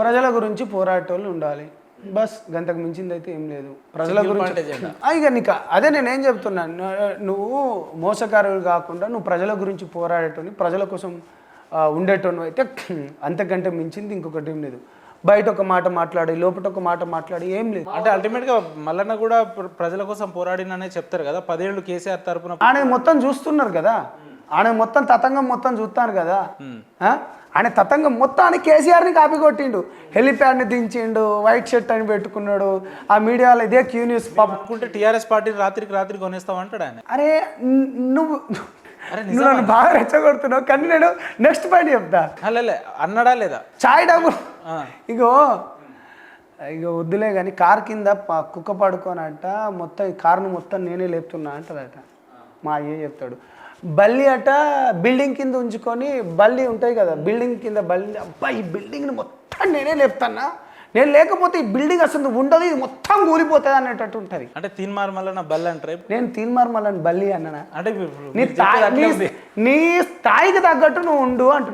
ప్రజల గురించి పోరాటోళ్ళు ఉండాలి. బస్ గంతకు మించింది అయితే ఏం లేదు. ప్రజల గురించి ఇక నీకు అదే నేనేం చెప్తున్నాను, నువ్వు మోసకారులు కాకుండా నువ్వు ప్రజల గురించి పోరాడేటోని, ప్రజల కోసం ఉండేటోను అయితే అంతకంటే మించింది ఇంకొకటి ఏం లేదు. బయట ఒక మాట మాట్లాడి లోపల ఒక మాట మాట్లాడి ఏం లేదు. అంటే అల్టిమేట్గా మల్లన్న కూడా ప్రజల కోసం పోరాడిననే చెప్తారు కదా. 10 ఏళ్ళు కేసీఆర్ తరపున ఆయన మొత్తం చూస్తున్నారు కదా, ఆయన మొత్తం తతంగం మొత్తం చూస్తాను కదా. ఆయన తతంగం మొత్తాన్ని కేసీఆర్ని కాపీ కొట్టిండు. హెలిప్యాడ్ని దించిండు, వైట్ షర్ట్ అని పెట్టుకున్నాడు. ఆ మీడియాలో ఇదే క్యూ న్యూస్ అనుకుంటే టీఆర్ఎస్ పార్టీ రాత్రికి కొనేస్తావు అంటాడు ఆయన. అరే నువ్వు నన్ను బాగా రెచ్చగొడుతున్నావు, కానీ నేను నెక్స్ట్ పాయింట్ చెప్తా. అన్నాడా లేదా చాయ్ డబ్బు ఇగో వద్దులే కానీ కార్ కింద కుక్క పడుకోనంట, మొత్తం కార్ను మొత్తం నేనే లేపుతున్నా అంటదట. మా అయ్యే చెప్తాడు. బల్లి అట బిల్డింగ్ కింద ఉంచుకొని, బల్లి ఉంటాయి కదా బిల్డింగ్ కింద, బల్లి అబ్బా ఈ బిల్డింగ్ని మొత్తం నేనే లేపుతానా, నేను లేకపోతే ఈ బిల్డింగ్ అసలు ఉండదు, ఇది మొత్తం కూలిపోతుంది అనేటట్టు ఉంటుంది. అంటే తీన్మార్ మల్లన్న బల్లి అంటారు. నేను తీన్మార్ మల్లన్న బల్లి అన్నానా? అంటే నీ స్థాయికి తగ్గట్టు నువ్వు ఉండు అంటున్నా.